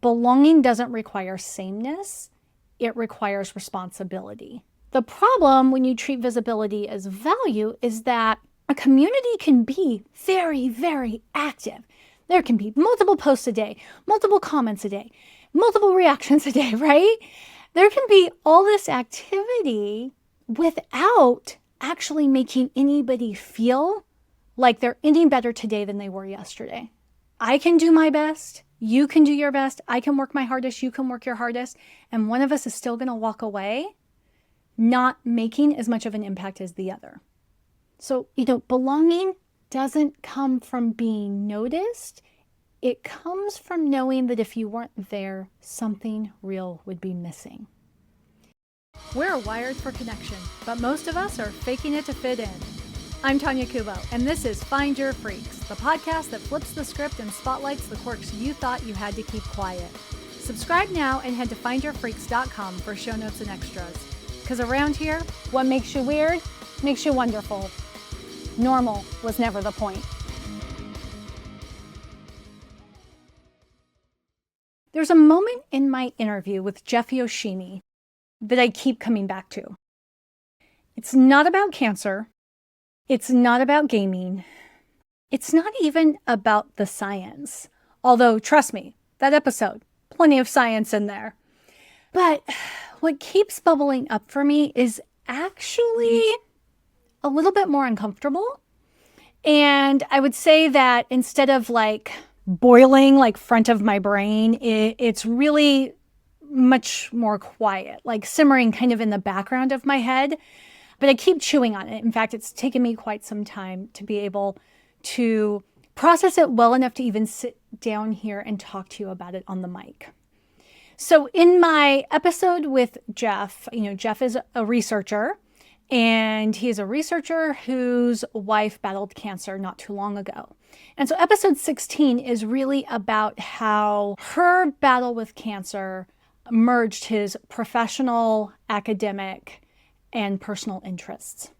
Belonging doesn't require sameness, it requires responsibility. The problem when you treat visibility as value is that a community can be very, very active. There can be multiple posts a day, multiple comments a day, multiple reactions a day, right? There can be all this activity without actually making anybody feel like they're any better today than they were yesterday. I can do my best. You can do your best. I can work my hardest. You can work your hardest. And one of us is still going to walk away not making as much of an impact as the other. So, belonging doesn't come from being noticed. It comes from knowing that if you weren't there, something real would be missing. We're wired for connection, but most of us are faking it to fit in. I'm Tonya Kubo, and this is Find Your Freaks, the podcast that flips the script and spotlights the quirks you thought you had to keep quiet. Subscribe now and head to findyourfreaks.com for show notes and extras. Because around here, what makes you weird makes you wonderful. Normal was never the point. There's a moment in my interview with Jeff Yoshimi that I keep coming back to. It's not about cancer. It's not about gaming. It's not even about the science. Although, trust me, that episode, plenty of science in there. But what keeps bubbling up for me is actually a little bit more uncomfortable. And I would say that instead of boiling front of my brain, it's really much more quiet, simmering kind of in the background of my head. But I keep chewing on it. In fact, it's taken me quite some time to be able to process it well enough to even sit down here and talk to you about it on the mic. So in my episode with Jeff, Jeff is a researcher, and he's a researcher whose wife battled cancer not too long ago. And so episode 16 is really about how her battle with cancer merged his professional, academic, and personal interests.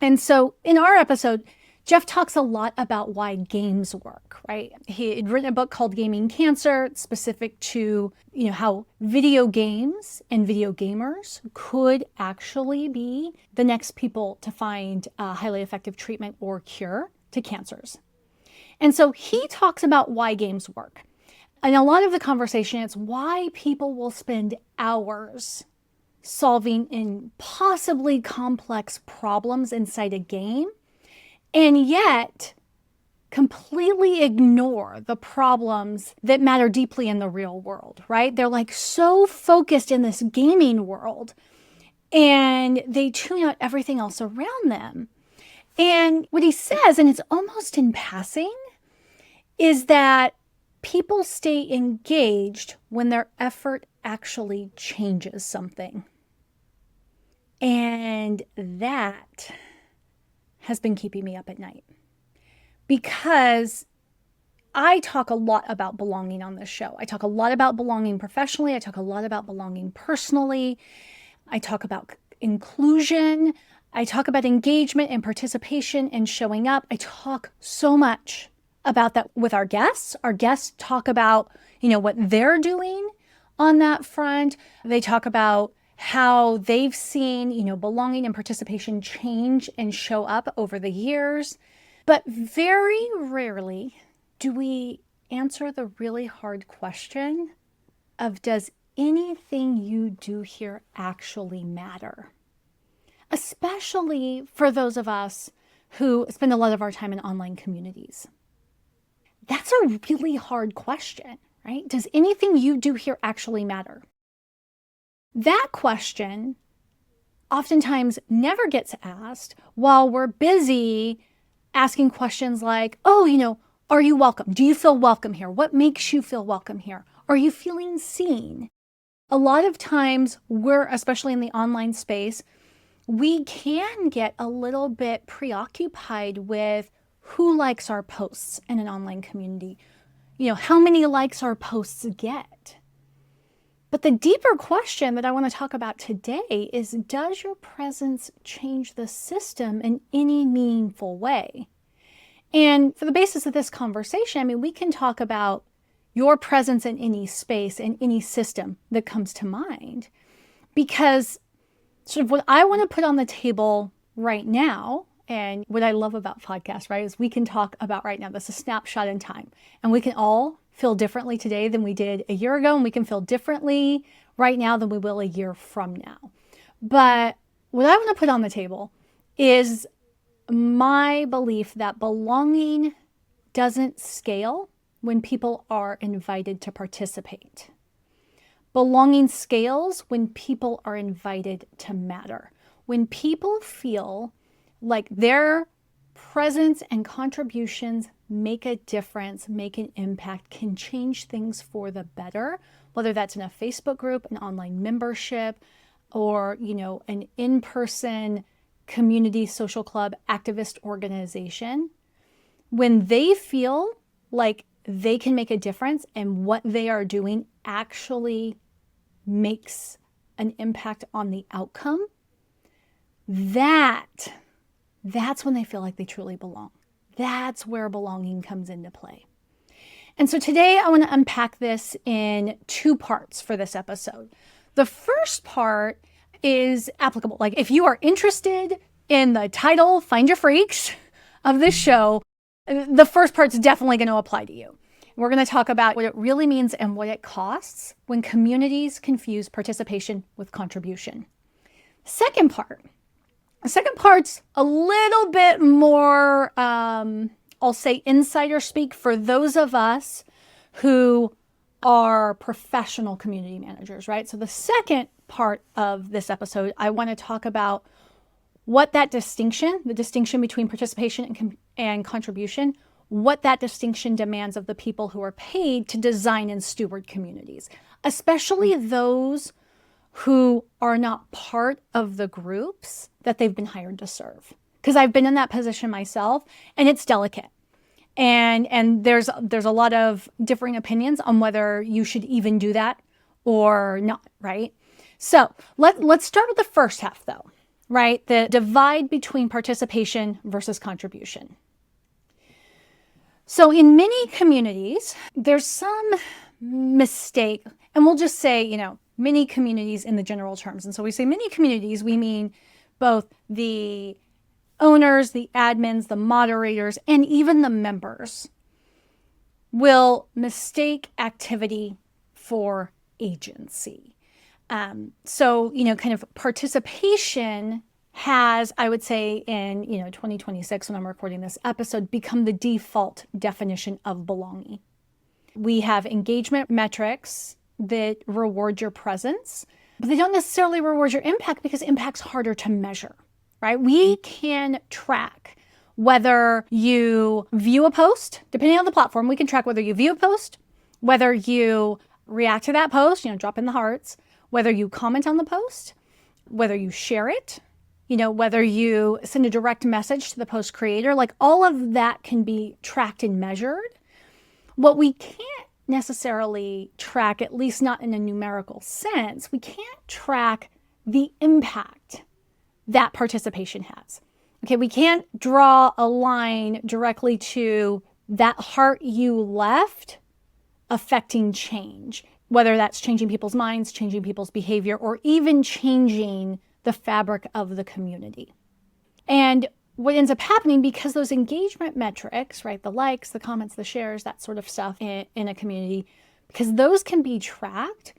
And so in our episode, Jeff talks a lot about why games work, right? He had written a book called Gaming Cancer, specific to, how video games and video gamers could actually be the next people to find a highly effective treatment or cure to cancers. And so he talks about why games work. And a lot of the conversation is why people will spend hours solving impossibly complex problems inside a game, and yet completely ignore the problems that matter deeply in the real world, right? They're so focused in this gaming world, and they tune out everything else around them. And what he says, and it's almost in passing, is that people stay engaged when their effort actually changes something. And that has been keeping me up at night, because I talk a lot about belonging on this show. I talk a lot about belonging professionally. I talk a lot about belonging personally. I talk about inclusion. I talk about engagement and participation and showing up. I talk so much about that with our guests. Our guests talk about, what they're doing on that front. They talk about how they've seen, belonging and participation change and show up over the years. But very rarely do we answer the really hard question of, does anything you do here actually matter? Especially for those of us who spend a lot of our time in online communities. That's a really hard question, right? Does anything you do here actually matter? That question oftentimes never gets asked while we're busy asking questions like, are you welcome? Do you feel welcome here? What makes you feel welcome here? Are you feeling seen? A lot of times especially in the online space, we can get a little bit preoccupied with who likes our posts in an online community. How many likes our posts get? But the deeper question that I want to talk about today is, does your presence change the system in any meaningful way? And for the basis of this conversation, we can talk about your presence in any space, in any system that comes to mind. Because sort of what I want to put on the table right now, and what I love about podcasts, right, is we can talk about right now. This is a snapshot in time. And we can all feel differently today than we did a year ago. And we can feel differently right now than we will a year from now. But what I want to put on the table is my belief that belonging doesn't scale when people are invited to participate. Belonging scales when people are invited to matter. When people feel like their presence and contributions make a difference, make an impact, can change things for the better, whether that's in a Facebook group, an online membership, or, an in-person community, social club, activist organization. When they feel like they can make a difference and what they are doing actually makes an impact on the outcome, that's when they feel like they truly belong. That's where belonging comes into play. And so today I want to unpack this in 2 parts for this episode. The first part is applicable. Like if you are interested in the title, Find Your Freaks, of this show, the first part's definitely going to apply to you. We're going to talk about what it really means and what it costs when communities confuse participation with contribution. Second part's a little bit more, I'll say insider speak for those of us who are professional community managers, right? So the second part of this episode, I want to talk about what that distinction, the distinction between participation and contribution, what that distinction demands of the people who are paid to design and steward communities, especially those who are not part of the groups that they've been hired to serve. Because I've been in that position myself, and it's delicate. And there's a lot of differing opinions on whether you should even do that or not, right? So let's start with the first half though, right? The divide between participation versus contribution. So in many communities, there's some mistake, and we'll just say, many communities in the general terms. And so we say many communities, we mean both the owners, the admins, the moderators, and even the members will mistake activity for agency. So, kind of participation has, I would say in, 2026, when I'm recording this episode, become the default definition of belonging. We have engagement metrics that reward your presence, but they don't necessarily reward your impact because impact's harder to measure, right? We can track whether you view a post, depending on the platform, we can track whether you view a post, whether you react to that post, drop in the hearts, whether you comment on the post, whether you share it, whether you send a direct message to the post creator, like all of that can be tracked and measured. What we can't necessarily track, at least not in a numerical sense, we can't track the impact that participation has. Okay, we can't draw a line directly to that heart you left affecting change, whether that's changing people's minds, changing people's behavior, or even changing the fabric of the community. And what ends up happening, because those engagement metrics, right, the likes, the comments, the shares, that sort of stuff in a community, because those can be tracked,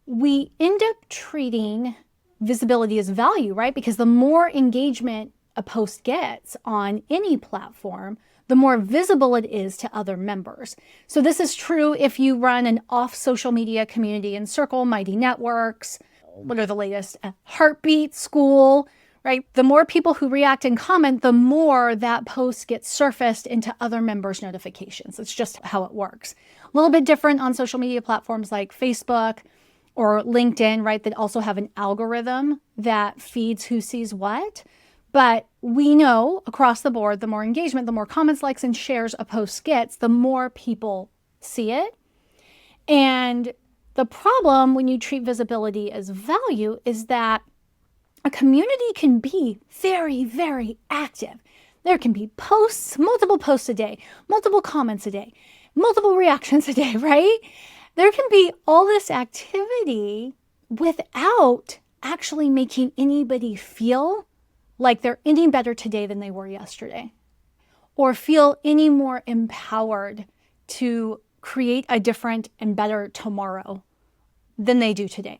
we end up treating visibility as value, right? Because the more engagement a post gets on any platform, the more visible it is to other members. So this is true if you run an off social media community in Circle, Mighty Networks, what are the latest? Heartbeat, School, right? The more people who react and comment, the more that post gets surfaced into other members' notifications. It's just how it works. A little bit different on social media platforms like Facebook or LinkedIn, right? That also have an algorithm that feeds who sees what. But we know across the board, the more engagement, the more comments, likes, and shares a post gets, the more people see it. And the problem when you treat visibility as value is that a community can be very, very active. There can be posts, multiple posts a day, multiple comments a day. multiple reactions a day, right? There can be all this activity without actually making anybody feel like they're any better today than they were yesterday, or feel any more empowered to create a different and better tomorrow than they do today.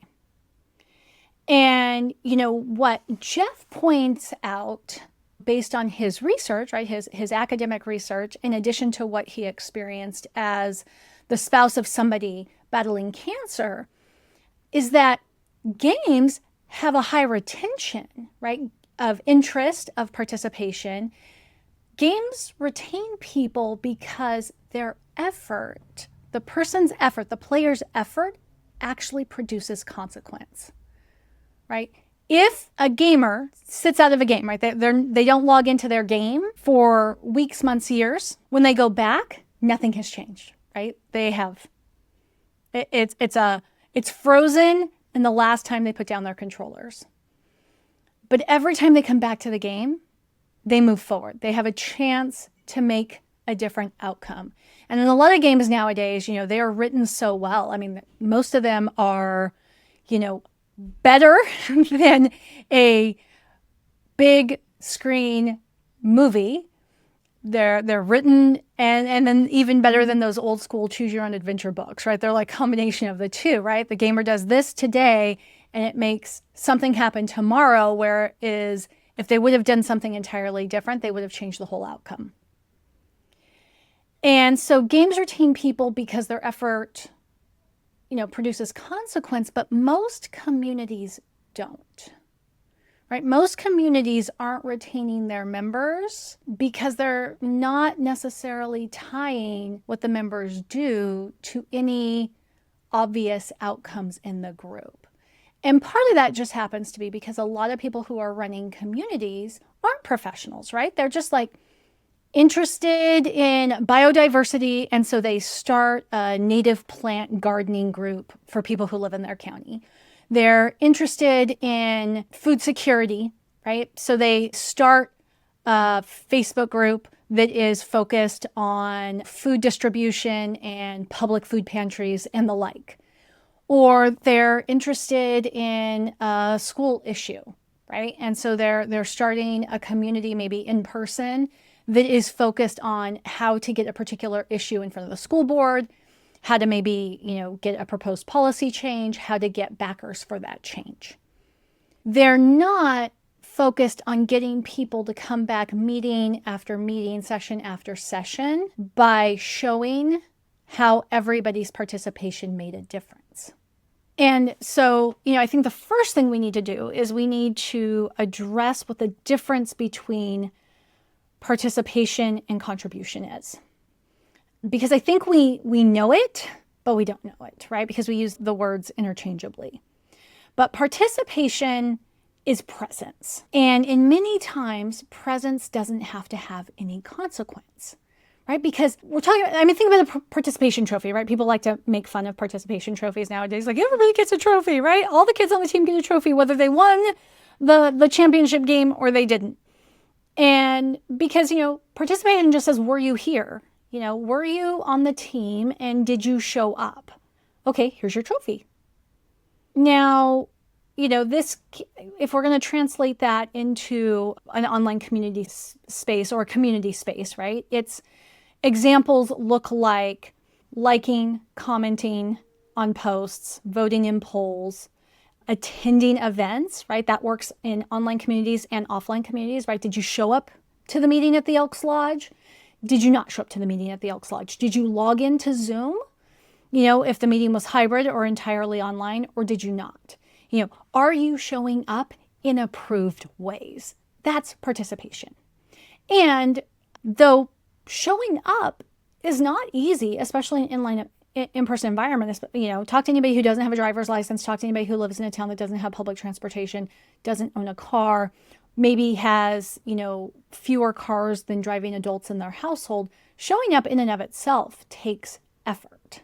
And, what Jeff points out based on his research, right, his academic research, in addition to what he experienced as the spouse of somebody battling cancer, is that games have a high retention, right, of interest, of participation. Games retain people because their effort, the person's effort, the player's effort, actually produces consequence, right? If a gamer sits out of a game, right, they don't log into their game for weeks, months, years, when they go back, nothing has changed, right? It's frozen in the last time they put down their controllers. But every time they come back to the game, they move forward. They have a chance to make a different outcome. And in a lot of games nowadays, they are written so well. I mean, most of them are, better than a big screen movie. They're written and then even better than those old school choose your own adventure books, right? They're like a combination of the two, right? The gamer does this today and it makes something happen tomorrow, whereas if they would have done something entirely different, they would have changed the whole outcome. And so games retain people because their effort, produces consequence, but most communities don't, right? Most communities aren't retaining their members because they're not necessarily tying what the members do to any obvious outcomes in the group. And part of that just happens to be because a lot of people who are running communities aren't professionals, right? They're just like interested in biodiversity, and so they start a native plant gardening group for people who live in their county. They're interested in food security, right? So they start a Facebook group that is focused on food distribution and public food pantries and the like. Or they're interested in a school issue, right? And so they're starting a community maybe in person that is focused on how to get a particular issue in front of the school board, how to maybe, get a proposed policy change, how to get backers for that change. They're not focused on getting people to come back meeting after meeting, session after session, by showing how everybody's participation made a difference. And so, I think the first thing we need to do is we need to address what the difference between participation and contribution is. Because I think we know it, but we don't know it, right? Because we use the words interchangeably. But participation is presence. And in many times, presence doesn't have to have any consequence, right? Because we're talking, think about a participation trophy, right? People like to make fun of participation trophies nowadays. Like, everybody gets a trophy, right? All the kids on the team get a trophy, whether they won the championship game or they didn't. And because, participation just says, were you here? Were you on the team and did you show up? Okay, here's your trophy. Now, this, if we're going to translate that into an online community space or a community space, right? It's examples look like liking, commenting on posts, voting in polls, attending events, right? That works in online communities and offline communities, right? Did you show up to the meeting at the Elks Lodge? Did you not show up to the meeting at the Elks Lodge? Did you log into Zoom? If the meeting was hybrid or entirely online, or did you not? Are you showing up in approved ways? That's participation. And though showing up is not easy, especially in in-person environment, talk to anybody who doesn't have a driver's license, talk to anybody who lives in a town that doesn't have public transportation, doesn't own a car, maybe has, fewer cars than driving adults in their household. Showing up in and of itself takes effort.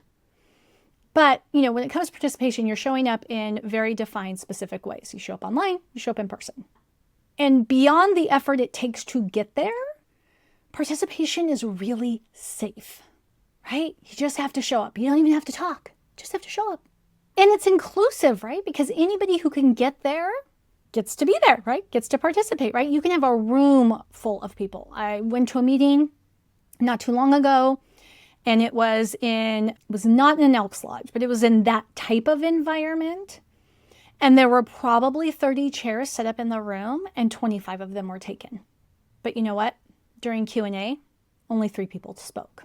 But, when it comes to participation, you're showing up in very defined, specific ways. You show up online, you show up in person. And beyond the effort it takes to get there, participation is really safe. right? You just have to show up. You don't even have to talk. Just have to show up. And it's inclusive, right? Because anybody who can get there gets to be there, right? Gets to participate, right? You can have a room full of people. I went to a meeting not too long ago, and it was not in an Elks Lodge, but it was in that type of environment. And there were probably 30 chairs set up in the room, and 25 of them were taken. But you know what? During Q&A, only 3 people spoke,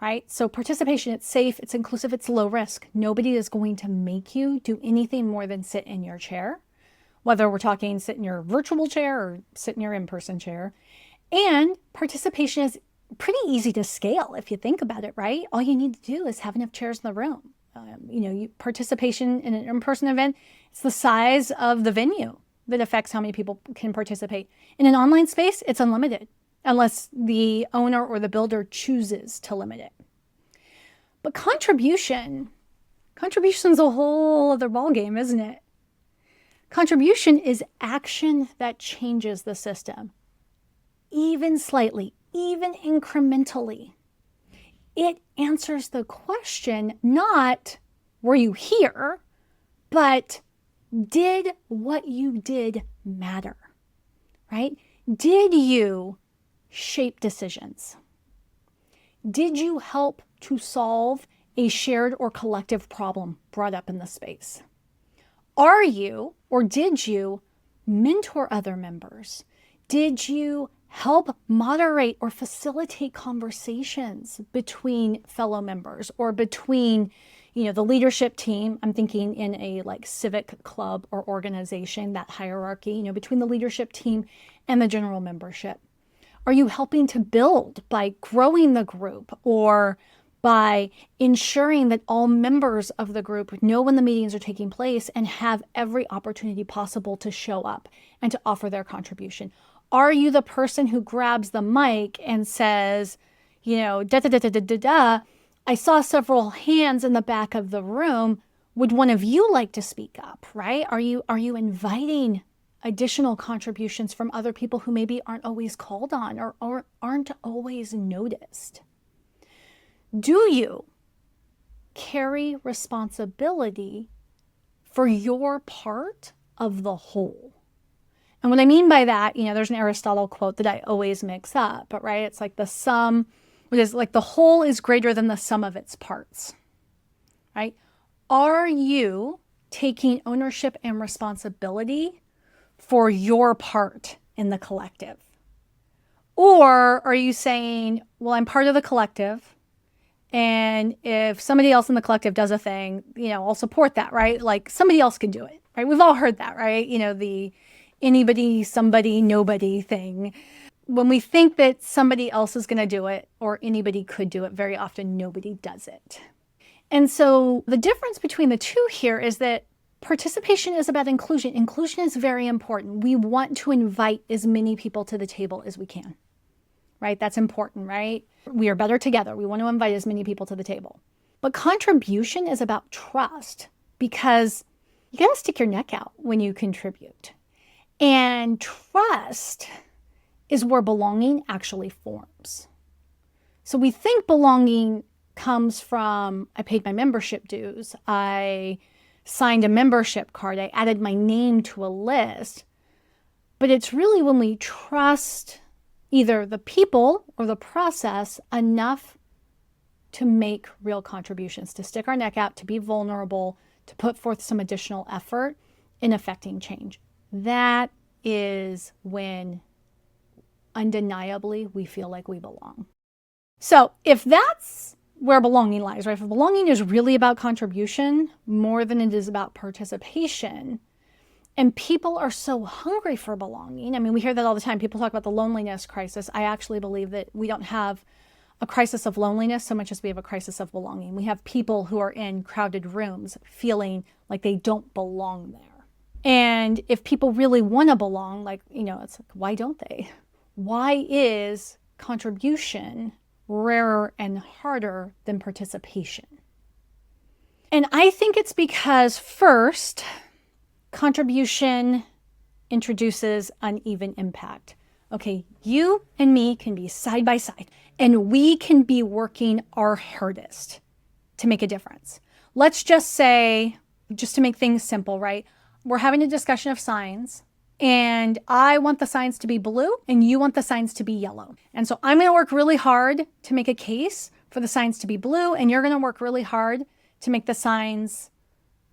right? So participation, it's safe, it's inclusive, it's low risk. Nobody is going to make you do anything more than sit in your chair, whether we're talking sit in your virtual chair or sit in your in-person chair. And participation is pretty easy to scale if you think about it, right? All you need to do is have enough chairs in the room. Participation in an in-person event, it's the size of the venue that affects how many people can participate. In an online space, it's unlimited, unless the owner or the builder chooses to limit it. But contribution's a whole other ballgame, isn't it? Contribution is action that changes the system, even slightly, even incrementally. It answers the question, not were you here, but did what you did matter, right? Did you shape decisions? Did you help to solve a shared or collective problem brought up in the space? Are you, or did you, mentor other members? Did you help moderate or facilitate conversations between fellow members or between, the leadership team? I'm thinking in a civic club or organization, that hierarchy, between the leadership team and the general membership. Are you helping to build by growing the group or by ensuring that all members of the group know when the meetings are taking place and have every opportunity possible to show up and to offer their contribution? Are you the person who grabs the mic and says, da da da da da da da, I saw several hands in the back of the room. Would one of you like to speak up, right? Are you inviting additional contributions from other people who maybe aren't always called on or aren't always noticed? Do you carry responsibility for your part of the whole? And what I mean by that, there's an Aristotle quote that I always mix up, but right, it's like the whole is greater than the sum of its parts, right? Are you taking ownership and responsibility for your part in the collective? Or are you saying, well, I'm part of the collective, and if somebody else in the collective does a thing, I'll support that, right? Like somebody else can do it, right? We've all heard that, right? The anybody, somebody, nobody thing. When we think that somebody else is going to do it or anybody could do it, very often nobody does it. And so the difference between the two here is that participation is about inclusion. Inclusion is very important. We want to invite as many people to the table as we can, right? That's important, right? We are better together. We want to invite as many people to the table. But contribution is about trust, because you got to stick your neck out when you contribute. And trust is where belonging actually forms. So we think belonging comes from, I paid my membership dues, I signed a membership card, I added my name to a list. But it's really when we trust either the people or the process enough to make real contributions, to stick our neck out, to be vulnerable, to put forth some additional effort in affecting change. That is when undeniably we feel like we belong. So if that's where belonging lies, right? If belonging is really about contribution more than it is about participation, and people are so hungry for belonging. I mean, we hear that all the time. People talk about the loneliness crisis. I actually believe that we don't have a crisis of loneliness so much as we have a crisis of belonging. We have people who are in crowded rooms feeling like they don't belong there. And if people really want to belong, it's like, why don't they? Why is contribution rarer and harder than participation? And I think it's because, first, contribution introduces uneven impact. Okay, you and me can be side by side, and we can be working our hardest to make a difference. Let's just say, just to make things simple, right? We're having a discussion of signs, and I want the signs to be blue, and you want the signs to be yellow. And so I'm going to work really hard to make a case for the signs to be blue, and you're going to work really hard to make the signs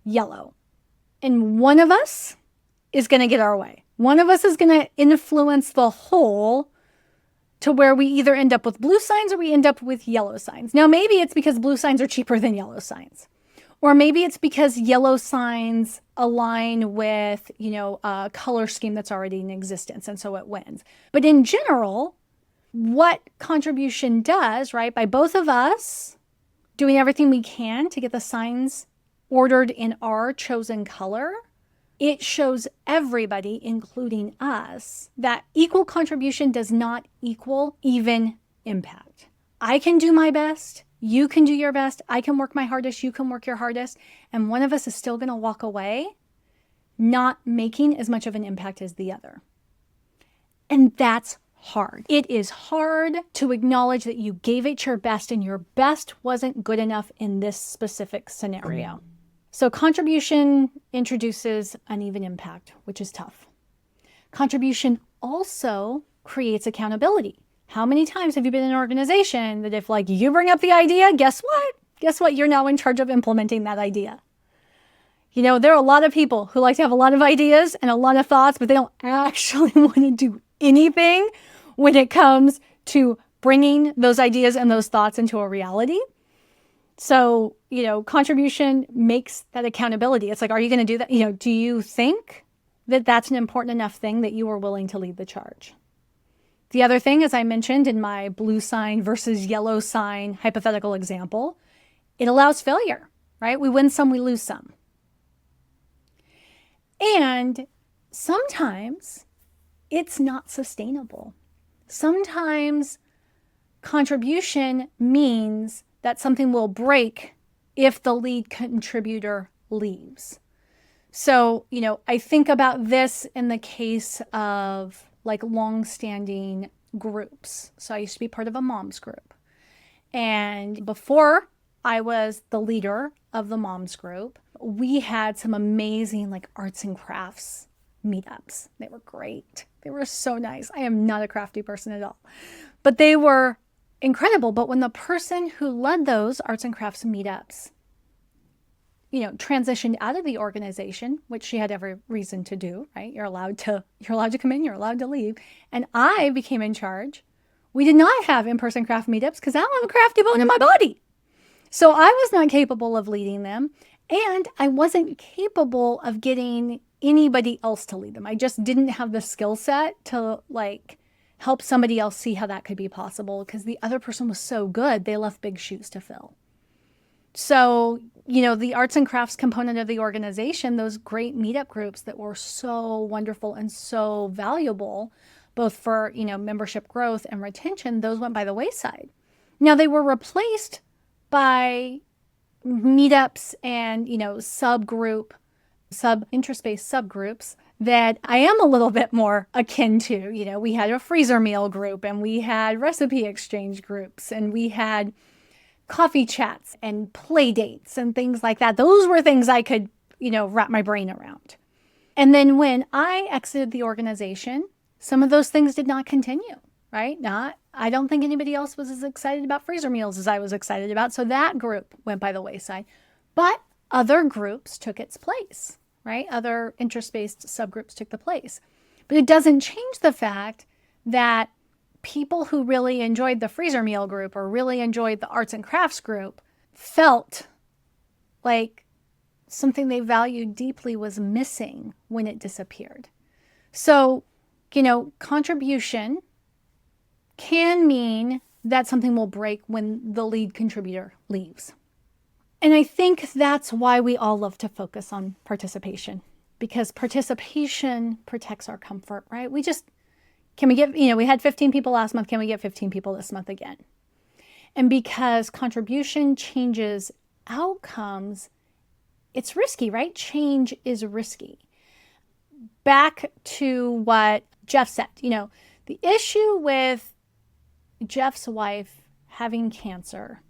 yellow. And one of us is going to get our way. One of us is going to influence the whole to where we either end up with blue signs or we end up with yellow signs. Now, maybe it's because blue signs are cheaper than yellow signs. Or maybe it's because yellow signs align with, a color scheme that's already in existence, and so it wins. But in general, what contribution does, right, by both of us doing everything we can to get the signs ordered in our chosen color, it shows everybody, including us, that equal contribution does not equal even impact. I can do my best. You can do your best. I can work my hardest. You can work your hardest. And one of us is still going to walk away not making as much of an impact as the other. And that's hard. It is hard to acknowledge that you gave it your best and your best wasn't good enough in this specific scenario. So contribution introduces uneven impact, which is tough. Contribution also creates accountability. How many times have you been in an organization that if you bring up the idea, guess what? Guess what? You're now in charge of implementing that idea. There are a lot of people who like to have a lot of ideas and a lot of thoughts, but they don't actually want to do anything when it comes to bringing those ideas and those thoughts into a reality. So, contribution makes that accountability. It's are you going to do that? Do you think that that's an important enough thing that you are willing to lead the charge? The other thing, as I mentioned in my blue sign versus yellow sign hypothetical example, it allows failure, right? We win some, we lose some. And sometimes it's not sustainable. Sometimes contribution means that something will break if the lead contributor leaves. So, I think about this in the case of long-standing groups. So I used to be part of a mom's group. And before I was the leader of the mom's group, we had some amazing arts and crafts meetups. They were great. They were so nice. I am not a crafty person at all, but they were incredible. But when the person who led those arts and crafts meetups, transitioned out of the organization, which she had every reason to do, right? You're allowed to come in, you're allowed to leave. And I became in charge. We did not have in-person craft meetups because I don't have a crafty bone in my body. So I was not capable of leading them. And I wasn't capable of getting anybody else to lead them. I just didn't have the skill set to help somebody else see how that could be possible because the other person was so good, they left big shoes to fill. So, the arts and crafts component of the organization, those great meetup groups that were so wonderful and so valuable, both for, membership growth and retention, those went by the wayside. Now they were replaced by meetups and, sub-interest-based subgroups that I am a little bit more akin to. We had a freezer meal group and we had recipe exchange groups and we had coffee chats and play dates and things like that. Those were things I could, wrap my brain around. And then when I exited the organization, some of those things did not continue, right? I don't think anybody else was as excited about freezer meals as I was excited about. So that group went by the wayside, but other groups took its place, right? Other interest-based subgroups took the place. But it doesn't change the fact that people who really enjoyed the freezer meal group or really enjoyed the arts and crafts group felt like something they valued deeply was missing when it disappeared. So, contribution can mean that something will break when the lead contributor leaves. And I think that's why we all love to focus on participation, because participation protects our comfort, right? Can we get, we had 15 people last month. Can we get 15 people this month again? And because contribution changes outcomes, it's risky, right? Change is risky. Back to what Jeff said, The issue with Jeff's wife having cancer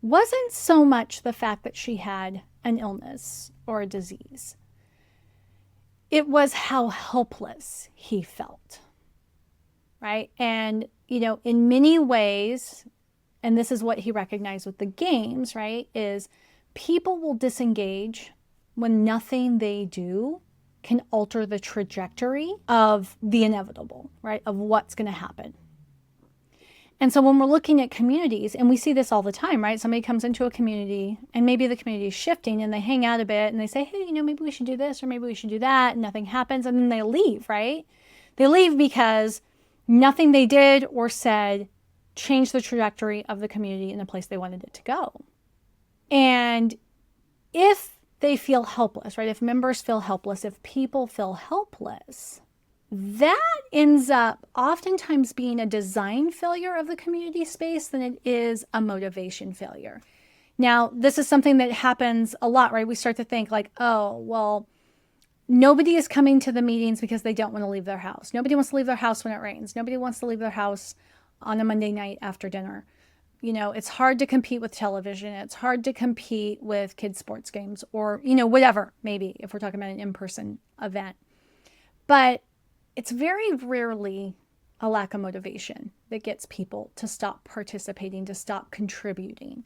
wasn't so much the fact that she had an illness or a disease. It was how helpless he felt, right? And, in many ways, and this is what he recognized with the games, right, is people will disengage when nothing they do can alter the trajectory of the inevitable, right, of what's going to happen. And so when we're looking at communities, and we see this all the time, right? Somebody comes into a community and maybe the community is shifting and they hang out a bit and they say, hey, maybe we should do this or maybe we should do that. And nothing happens. And then they leave, right? They leave because nothing they did or said changed the trajectory of the community in the place they wanted it to go. And if they feel helpless, right? If members feel helpless, if people feel helpless, that ends up oftentimes being a design failure of the community space than it is a motivation failure. Now, this is something that happens a lot, right? We start to think like, oh, well, nobody is coming to the meetings because they don't want to leave their house. Nobody wants to leave their house when it rains. Nobody wants to leave their house on a Monday night after dinner. It's hard to compete with television. It's hard to compete with kids' sports games or, whatever, maybe if we're talking about an in-person event. But it's very rarely a lack of motivation that gets people to stop participating, to stop contributing.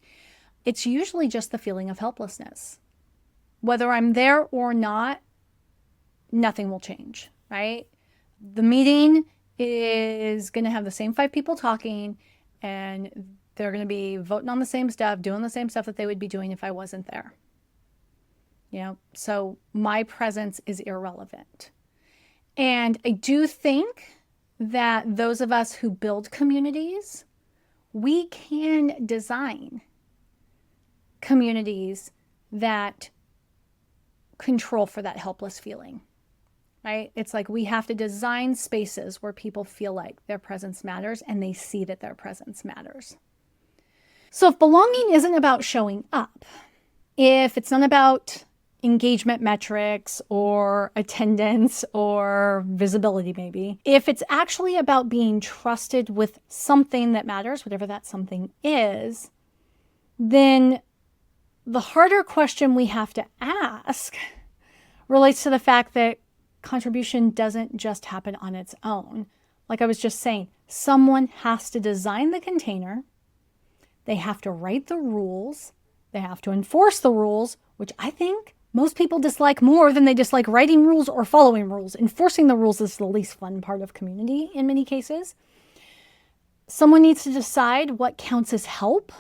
It's usually just the feeling of helplessness. Whether I'm there or not, nothing will change, right? The meeting is going to have the same 5 people talking, and they're going to be voting on the same stuff, doing the same stuff that they would be doing if I wasn't there. So my presence is irrelevant. And I do think that those of us who build communities, we can design communities that control for that helpless feeling, right? It's like we have to design spaces where people feel like their presence matters and they see that their presence matters. So if belonging isn't about showing up, if it's not about engagement metrics or attendance or visibility, maybe, if it's actually about being trusted with something that matters, whatever that something is, then the harder question we have to ask relates to the fact that contribution doesn't just happen on its own. Like I was just saying, someone has to design the container. They have to write the rules. They have to enforce the rules, which I think most people dislike more than they dislike writing rules or following rules. Enforcing the rules is the least fun part of community in many cases. Someone needs to decide what counts as help,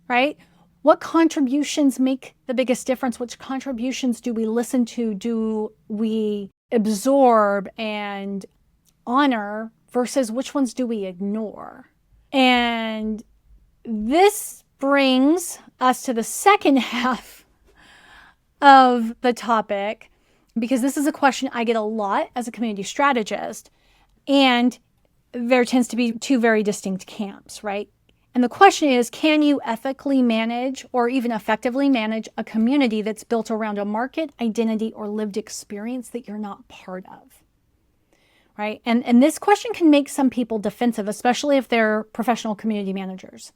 right? What contributions make the biggest difference? Which contributions do we listen to? Do we absorb and honor versus which ones do we ignore? And this brings us to the second half of the topic, because this is a question I get a lot as a community strategist, and there tends to be 2 very distinct camps, right? And the question is, can you ethically manage or even effectively manage a community that's built around a market, identity, or lived experience that you're not part of, right? And this question can make some people defensive, especially if they're professional community managers.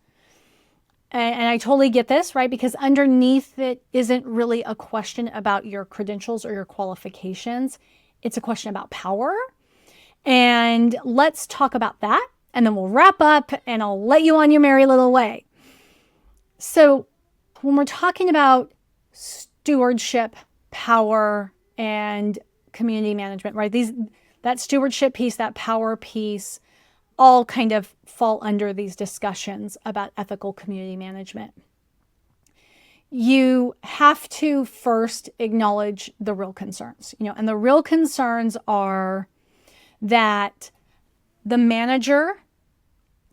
And I totally get this, right? Because underneath it isn't really a question about your credentials or your qualifications. It's a question about power. And let's talk about that. And then we'll wrap up and I'll let you on your merry little way. So when we're talking about stewardship, power, and community management, right? That stewardship piece, that power piece, all kind of fall under these discussions about ethical community management. You have to first acknowledge the real concerns, and the real concerns are that the manager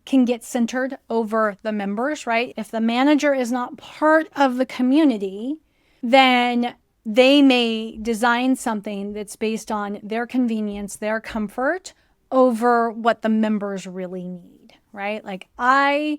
can get centered over the members, right? If the manager is not part of the community, then they may design something that's based on their convenience, their comfort, over what the members really need, right? Like I'm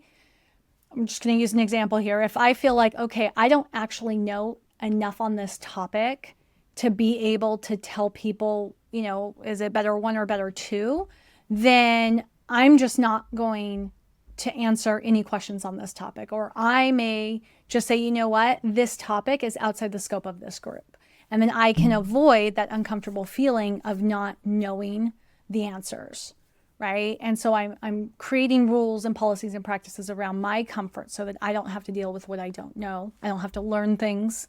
just going to use an example here. If I feel like, okay, I don't actually know enough on this topic to be able to tell people, is it better 1 or better 2? then I'm just not going to answer any questions on this topic. Or I may just say, you know what, this topic is outside the scope of this group. And then I can avoid that uncomfortable feeling of not knowing the answers, right? And so I'm creating rules and policies and practices around my comfort so that I don't have to deal with what I don't know. I don't have to learn things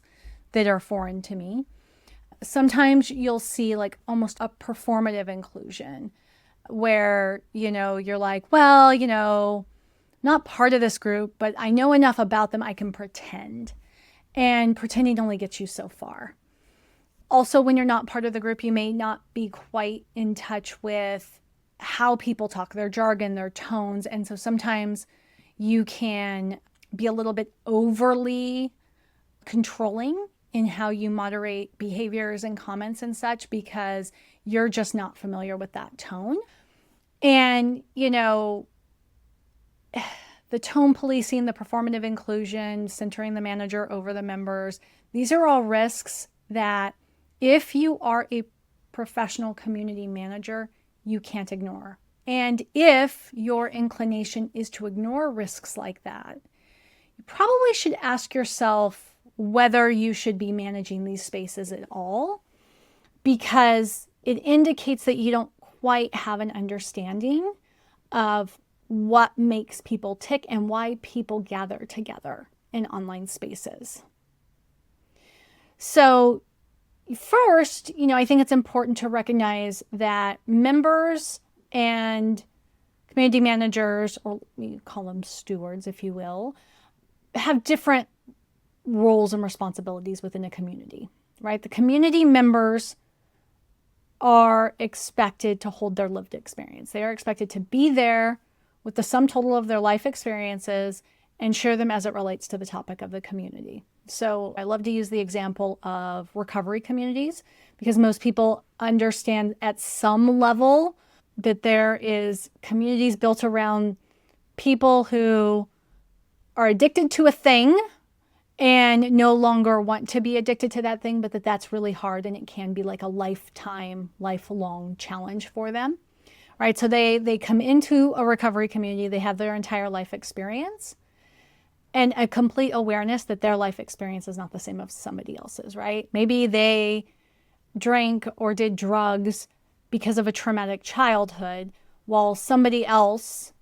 that are foreign to me. Sometimes you'll see like almost a performative inclusion where, you're like, well, not part of this group, but I know enough about them, I can pretend. And pretending only gets you so far. Also, when you're not part of the group, you may not be quite in touch with how people talk, their jargon, their tones. And so sometimes you can be a little bit overly controlling in how you moderate behaviors and comments and such because you're just not familiar with that tone. And, the tone policing, the performative inclusion, centering the manager over the members, these are all risks that if you are a professional community manager, you can't ignore. And if your inclination is to ignore risks like that, you probably should ask yourself whether you should be managing these spaces at all, because it indicates that you don't quite have an understanding of what makes people tick and why people gather together in online spaces. So first, I think it's important to recognize that members and community managers, or you call them stewards, if you will, have different roles and responsibilities within a community, right? The community members are expected to hold their lived experience. They are expected to be there with the sum total of their life experiences and share them as it relates to the topic of the community. So I love to use the example of recovery communities because most people understand at some level that there is communities built around people who are addicted to a thing and no longer want to be addicted to that thing, but that's really hard and it can be like a lifelong challenge for them, right? So they come into a recovery community, they have their entire life experience and a complete awareness that their life experience is not the same as somebody else's, right? Maybe they drank or did drugs because of a traumatic childhood, while somebody else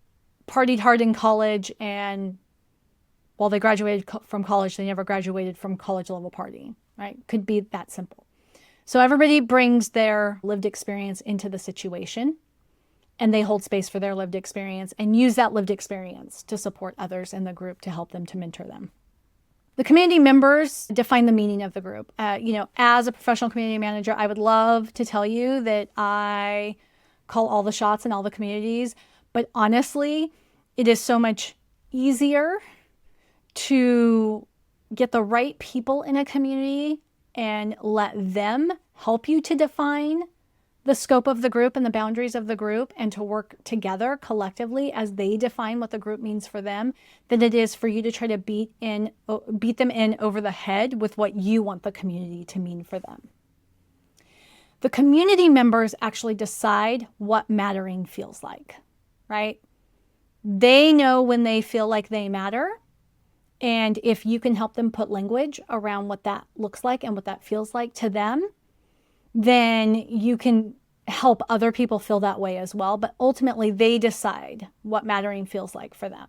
partied hard in college and while they graduated from college, they never graduated from college level partying, right? Could be that simple. So everybody brings their lived experience into the situation and they hold space for their lived experience and use that lived experience to support others in the group to help them, to mentor them. The community members define the meaning of the group. As a professional community manager, I would love to tell you that I call all the shots in all the communities, but honestly, it is so much easier to get the right people in a community and let them help you to define the scope of the group and the boundaries of the group and to work together collectively as they define what the group means for them than it is for you to try to beat them in over the head with what you want the community to mean for them. The community members actually decide what mattering feels like, right? They know when they feel like they matter. And if you can help them put language around what that looks like and what that feels like to them, then you can help other people feel that way as well. But ultimately, they decide what mattering feels like for them.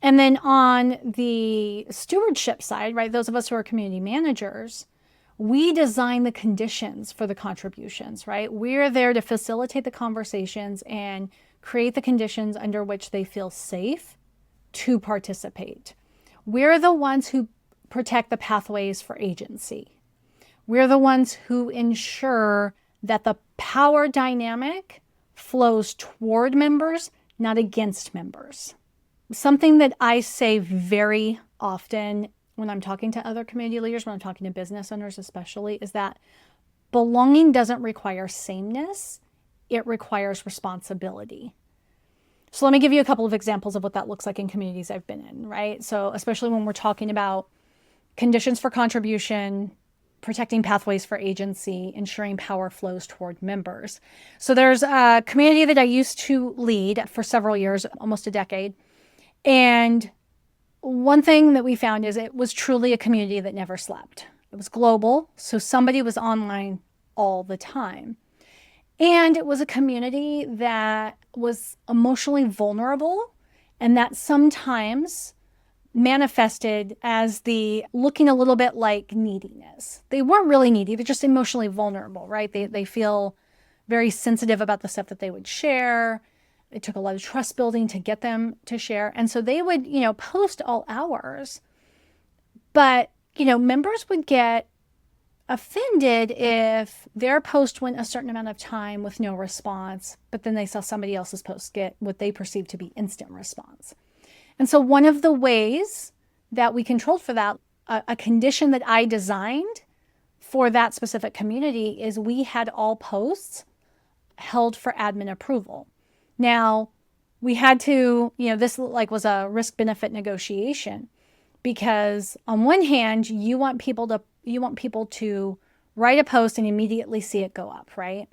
And then on the stewardship side, right, those of us who are community managers, we design the conditions for the contributions, right? We're there to facilitate the conversations and create the conditions under which they feel safe to participate. We're the ones who protect the pathways for agency. We're the ones who ensure that the power dynamic flows toward members, not against members. Something that I say very often when I'm talking to other community leaders, when I'm talking to business owners especially, is that belonging doesn't require sameness, it requires responsibility. So let me give you a couple of examples of what that looks like in communities I've been in, right? So especially when we're talking about conditions for contribution, protecting pathways for agency, ensuring power flows toward members. So there's a community that I used to lead for several years, almost a decade. And one thing that we found is it was truly a community that never slept. It was global, so somebody was online all the time. And it was a community that was emotionally vulnerable and that sometimes manifested as the looking a little bit like neediness. They weren't really needy, they're just emotionally vulnerable, right? They feel very sensitive about the stuff that they would share. It took a lot of trust building to get them to share. And so they would, post all hours. But, members would get offended if their post went a certain amount of time with no response, but then they saw somebody else's post get what they perceived to be instant response. And so one of the ways that we controlled for that, a condition that I designed for that specific community, is we had all posts held for admin approval. Now, we had to, this was a risk-benefit negotiation, because on one hand, you want people to write a post and immediately see it go up, right?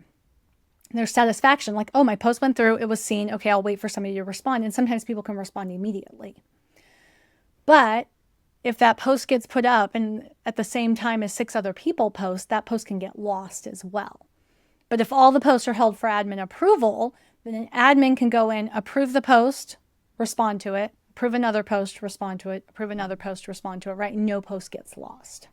There's satisfaction, like, oh, my post went through, it was seen, okay, I'll wait for somebody to respond. And sometimes people can respond immediately. But if that post gets put up and at the same time as 6 other people post, that post can get lost as well. But if all the posts are held for admin approval, then an admin can go in, approve the post, respond to it, approve another post, respond to it, approve another post, respond to it, right? No post gets lost.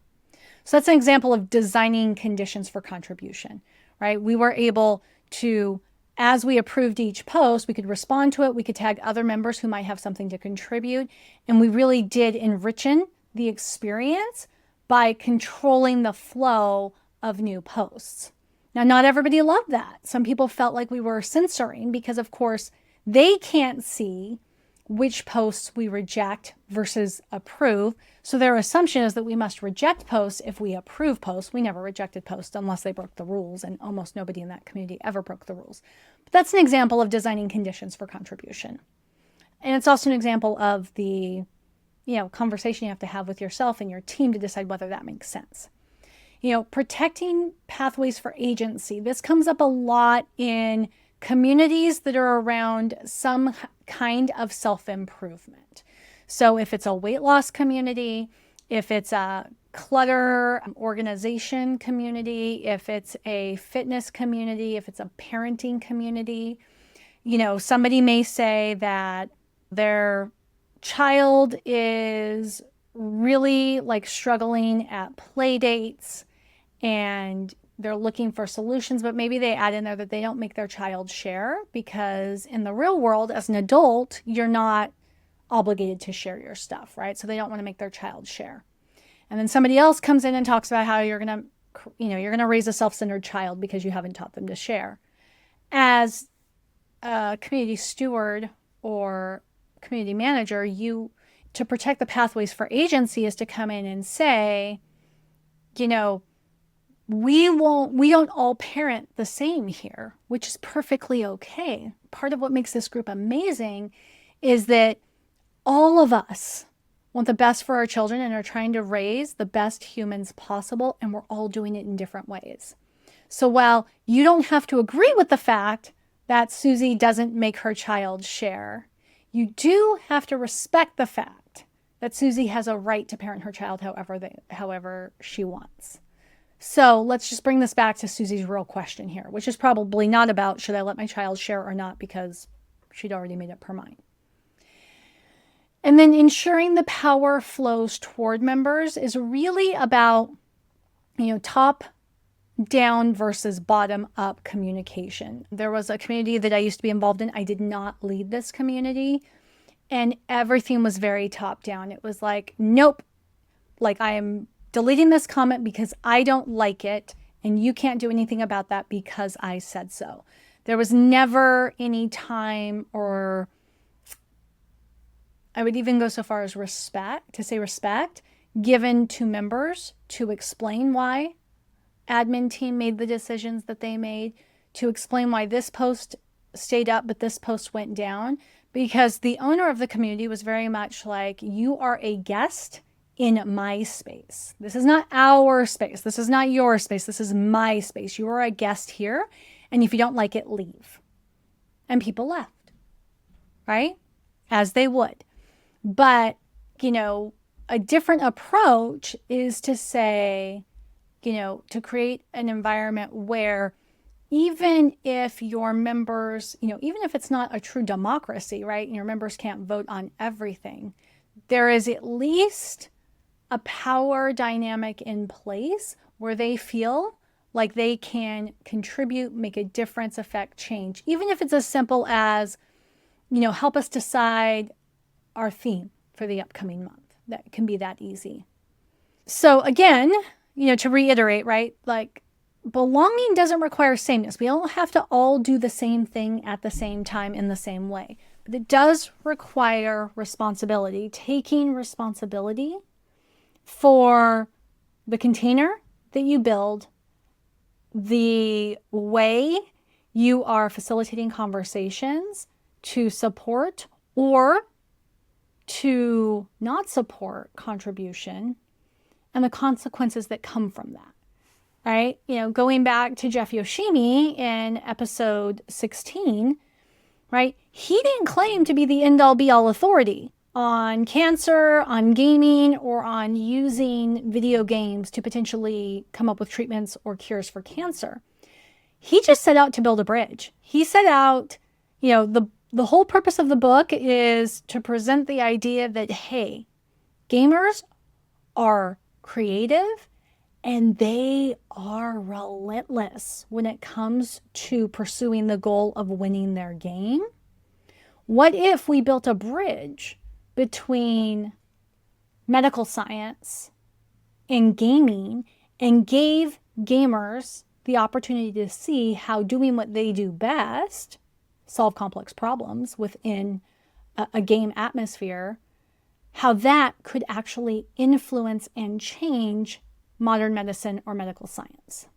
So that's an example of designing conditions for contribution, right? We were able to, as we approved each post, we could respond to it, we could tag other members who might have something to contribute, and we really did enrich the experience by controlling the flow of new posts. Now, not everybody loved that. Some people felt like we were censoring because, of course, they can't see which posts we reject versus approve. So their assumption is that we must reject posts if we approve posts. We never rejected posts unless they broke the rules, and almost nobody in that community ever broke the rules. But that's an example of designing conditions for contribution. And it's also an example of the, conversation you have to have with yourself and your team to decide whether that makes sense. Protecting pathways for agency. This comes up a lot in communities that are around some kind of self-improvement. So if it's a weight loss community, if it's a clutter organization community, if it's a fitness community, if it's a parenting community, somebody may say that their child is really struggling at play dates and they're looking for solutions, but maybe they add in there that they don't make their child share, because in the real world, as an adult, you're not obligated to share your stuff, right? So they don't want to make their child share. And then somebody else comes in and talks about how you're going to raise a self-centered child because you haven't taught them to share. As a community steward or community manager, to protect the pathways for agency is to come in and say, we don't all parent the same here, which is perfectly okay. Part of what makes this group amazing is that all of us want the best for our children and are trying to raise the best humans possible, and we're all doing it in different ways. So while you don't have to agree with the fact that Susie doesn't make her child share, you do have to respect the fact that Susie has a right to parent her child however she wants. So let's just bring this back to Susie's real question here, which is probably not about should I let my child share or not, because she'd already made up her mind. And then ensuring the power flows toward members is really about, top down versus bottom up communication. There was a community that I used to be involved in. I did not lead this community, and everything was very top down. It was like, nope, I am deleting this comment because I don't like it, and you can't do anything about that because I said so. There was never any time, or I would even go so far as respect given to members to explain why admin team made the decisions that they made, to explain why this post stayed up but this post went down, because the owner of the community was very much like, you are a guest in my space. This is not our space. This is not your space. This is my space. You are a guest here. And if you don't like it, leave. And people left, right? As they would. But, a different approach is to say, to create an environment where even if your members, even if it's not a true democracy, right? Your members can't vote on everything. There is at least a power dynamic in place where they feel like they can contribute, make a difference, affect change. Even if it's as simple as, help us decide our theme for the upcoming month. That can be that easy. So again, to reiterate, right? Like belonging doesn't require sameness. We don't have to all do the same thing at the same time in the same way. But it does require responsibility, taking responsibility for the container that you build, the way you are facilitating conversations to support or to not support contribution, and the consequences that come from that, right? Going back to Jeff Yoshimi in episode 16, right? He didn't claim to be the end-all be-all authority on cancer, on gaming, or on using video games to potentially come up with treatments or cures for cancer. He just set out to build a bridge. He set out, the whole purpose of the book is to present the idea that, hey, gamers are creative and they are relentless when it comes to pursuing the goal of winning their game. What if we built a bridge between medical science and gaming and gave gamers the opportunity to see how doing what they do best, solve complex problems within a game atmosphere, how that could actually influence and change modern medicine or medical science.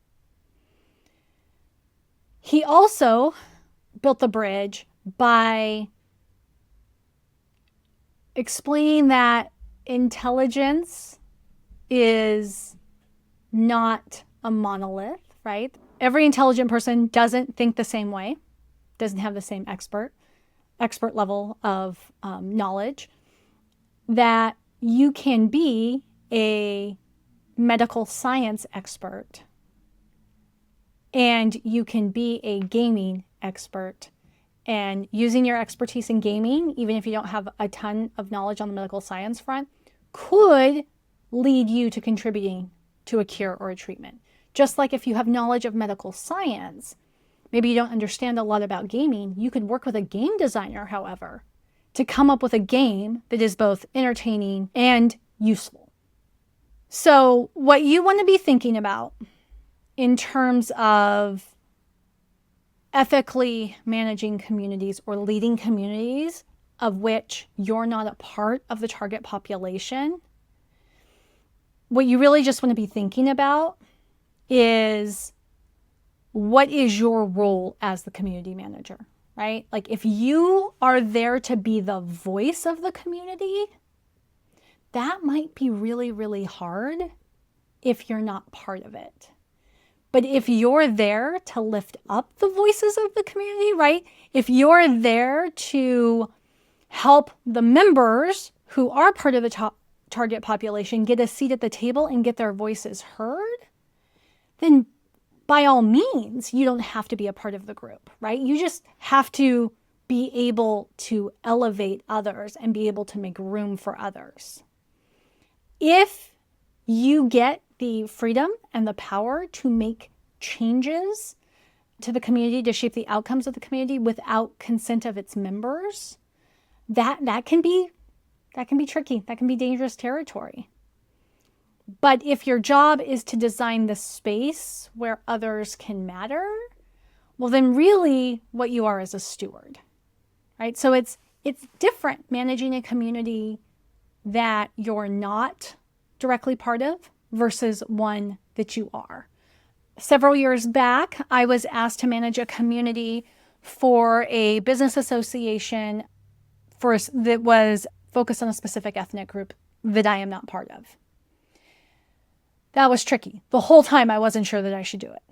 He also built the bridge by explaining that intelligence is not a monolith, right? Every intelligent person doesn't think the same way, doesn't have the same expert level of knowledge, that you can be a medical science expert and you can be a gaming expert. And using your expertise in gaming, even if you don't have a ton of knowledge on the medical science front, could lead you to contributing to a cure or a treatment. Just like if you have knowledge of medical science, maybe you don't understand a lot about gaming, you could work with a game designer, however, to come up with a game that is both entertaining and useful. So what you want to be thinking about in terms of ethically managing communities or leading communities of which you're not a part of the target population, what you really just want to be thinking about is, what is your role as the community manager, right? Like if you are there to be the voice of the community, that might be really, really hard if you're not part of it. But if you're there to lift up the voices of the community, right? If you're there to help the members who are part of the target population get a seat at the table and get their voices heard, then by all means, you don't have to be a part of the group, right? You just have to be able to elevate others and be able to make room for others. If you get the freedom and the power to make changes to the community, to shape the outcomes of the community without consent of its members, that can be tricky. That can be dangerous territory. But if your job is to design the space where others can matter, well, then really what you are is a steward, right? So it's different managing a community that you're not directly part of versus one that you are. Several years back, I was asked to manage a community for a business association that was focused on a specific ethnic group that I am not part of. That was tricky. The whole time I wasn't sure that I should do it.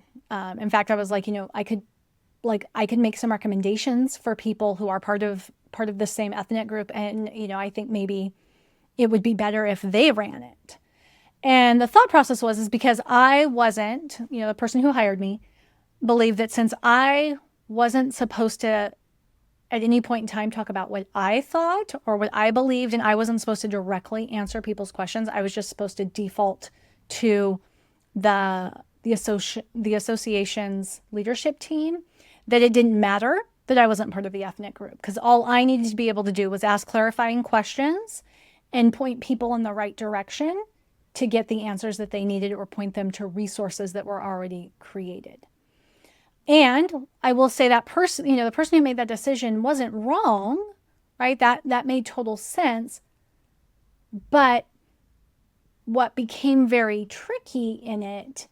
In fact, I was like, I could make some recommendations for people who are part of the same ethnic group. And, I think maybe it would be better if they ran it. And the thought process is because I wasn't, the person who hired me believed that since I wasn't supposed to at any point in time talk about what I thought or what I believed, and I wasn't supposed to directly answer people's questions, I was just supposed to default to the association's leadership team, that it didn't matter that I wasn't part of the ethnic group, because all I needed to be able to do was ask clarifying questions and point people in the right direction to get the answers that they needed, or point them to resources that were already created. And I will say that person, the person who made that decision wasn't wrong, right? That made total sense. But what became very tricky in it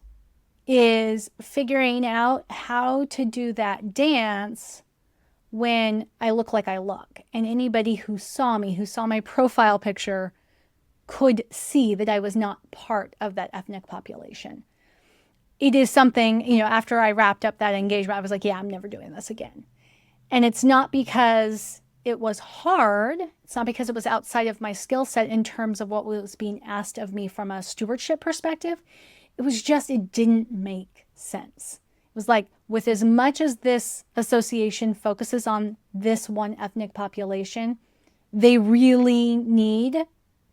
is figuring out how to do that dance when I look like I look. And anybody who saw me, who saw my profile picture, could see that I was not part of that ethnic population. It is something, after I wrapped up that engagement, I was like, yeah, I'm never doing this again. And it's not because it was hard. It's not because it was outside of my skill set in terms of what was being asked of me from a stewardship perspective. It was just, it didn't make sense. It was like, with as much as this association focuses on this one ethnic population, they really need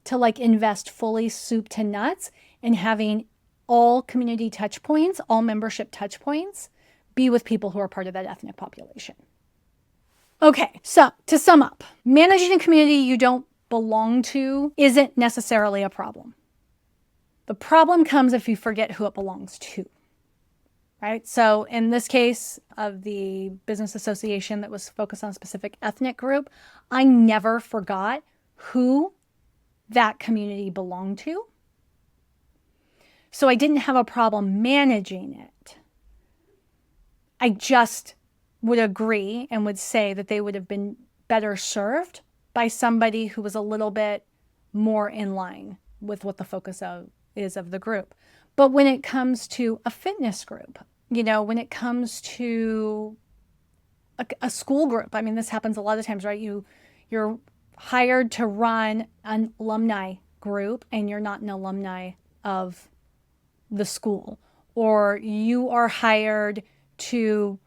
to invest fully soup to nuts in having all community touch points, all membership touch points, be with people who are part of that ethnic population. Okay, so to sum up, managing a community you don't belong to isn't necessarily a problem. The problem comes if you forget who it belongs to, right? So in this case of the business association that was focused on a specific ethnic group, I never forgot who that community belonged to. So I didn't have a problem managing it. I just would agree and would say that they would have been better served by somebody who was a little bit more in line with what the focus is of the group. But when it comes to a fitness group, when it comes to a school group, I mean, this happens a lot of times, right? You're hired to run an alumni group and you're not an alumni of the school, or you are hired to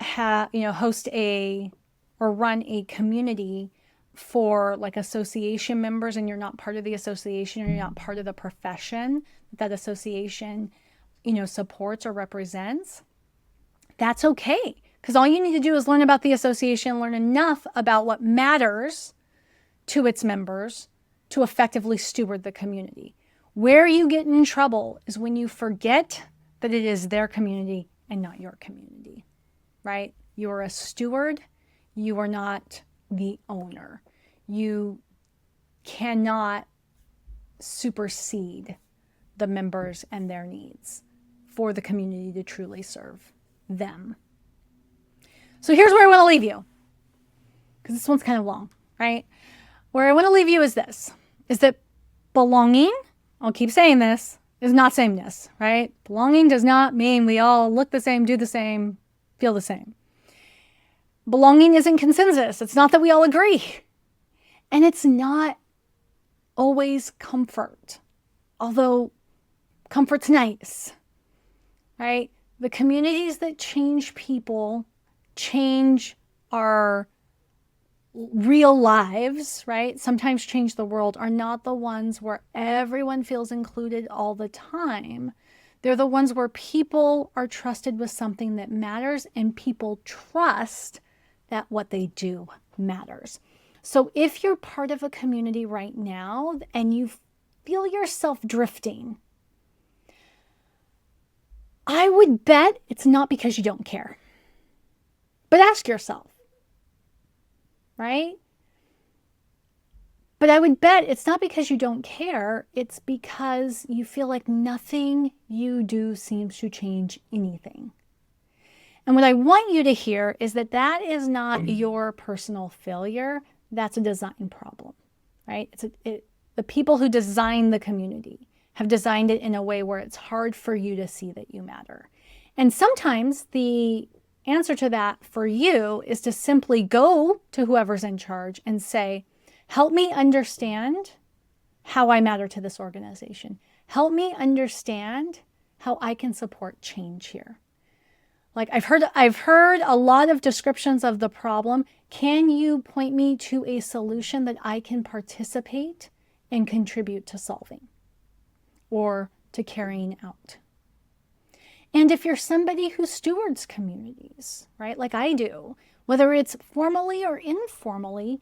host or run a community for association members, and you're not part of the association, or you're not part of the profession that association supports or represents. That's okay, because all you need to do is learn about the association, learn enough about what matters to its members to effectively steward the community. Where you get in trouble is when you forget that it is their community and not your community, right? You are a steward. You are not the owner. You cannot supersede the members and their needs for the community to truly serve them. So here's where I want to leave you, because this one's kind of long, right? Where I want to leave you is this, is that belonging, I'll keep saying this, is not sameness, right? Belonging does not mean we all look the same, do the same, feel the same. Belonging isn't consensus. It's not that we all agree. And it's not always comfort, although comfort's nice, right? The communities that change people, change our real lives, right? Sometimes change the world, are not the ones where everyone feels included all the time. They're the ones where people are trusted with something that matters, and people trust that what they do matters. So if you're part of a community right now and you feel yourself drifting, I would bet it's not because you don't care. But ask yourself, right? But I would bet it's not because you don't care. It's because you feel like nothing you do seems to change anything. And what I want you to hear is that that is not your personal failure. That's a design problem, right? the people who design the community have designed it in a way where it's hard for you to see that you matter. And sometimes the answer to that for you is to simply go to whoever's in charge and say, help me understand how I matter to this organization. Help me understand how I can support change here. Like I've heard a lot of descriptions of the problem. Can you point me to a solution that I can participate and contribute to solving or to carrying out? And if you're somebody who stewards communities, right, like I do, whether it's formally or informally,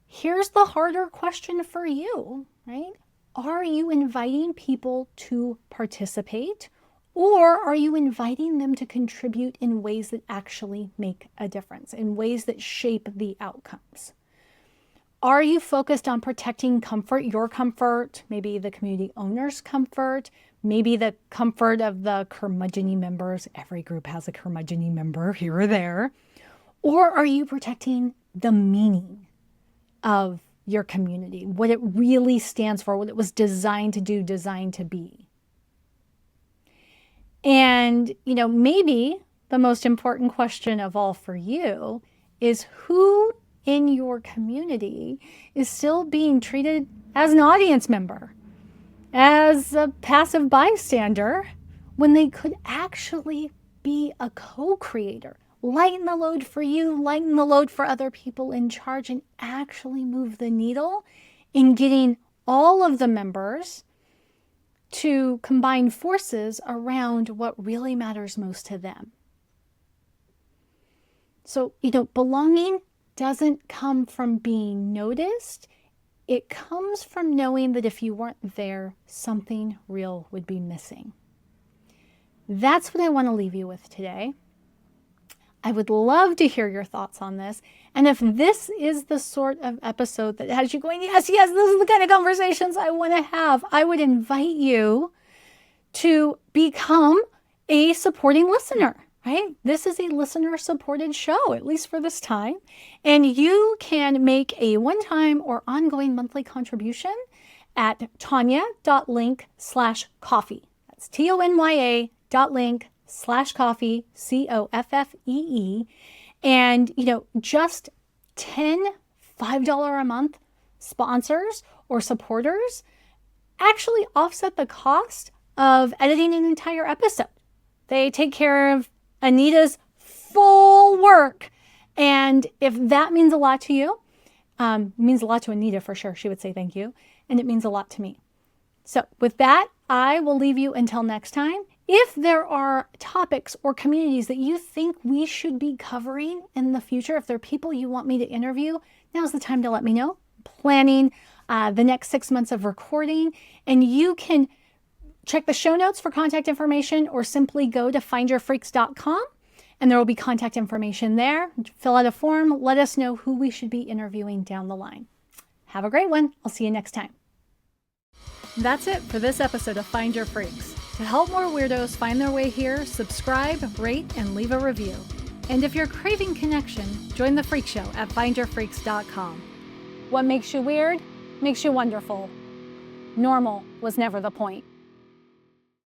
here's the harder question for you, right? Are you inviting people to participate, or are you inviting them to contribute in ways that actually make a difference, in ways that shape the outcomes? Are you focused on protecting comfort, your comfort, maybe the community owner's comfort, maybe the comfort of the curmudgeon-y members? Every group has a curmudgeon-y member here or there. Or are you protecting the meaning of your community, what it really stands for, what it was designed to do, designed to be? And, maybe the most important question of all for you is who in your community is still being treated as an audience member, as a passive bystander, when they could actually be a co-creator, lighten the load for you, lighten the load for other people in charge, and actually move the needle in getting all of the members to combine forces around what really matters most to them. So, belonging doesn't come from being noticed. It comes from knowing that if you weren't there, something real would be missing. That's what I want to leave you with today. I would love to hear your thoughts on this. And if this is the sort of episode that has you going, yes, this is the kind of conversations I want to have, I would invite you to become a supporting listener, right? This is a listener-supported show, at least for this time. And you can make a one-time or ongoing monthly contribution at tonya.link/coffee. That's TONYA.link/coffee, COFFEE. And, just 10 $5 a month sponsors or supporters actually offset the cost of editing an entire episode. They take care of Anita's full work. And if that means a lot to you, it means a lot to Anita for sure. She would say thank you. And it means a lot to me. So with that, I will leave you until next time. If there are topics or communities that you think we should be covering in the future, if there are people you want me to interview, now's the time to let me know. I'm planning the next 6 months of recording, and you can check the show notes for contact information or simply go to findyourfreaks.com and there will be contact information there. Fill out a form. Let us know who we should be interviewing down the line. Have a great one. I'll see you next time. That's it for this episode of Find Your Freaks. To help more weirdos find their way here, subscribe, rate, and leave a review. And if you're craving connection, join the Freak Show at findyourfreaks.com. What makes you weird makes you wonderful. Normal was never the point.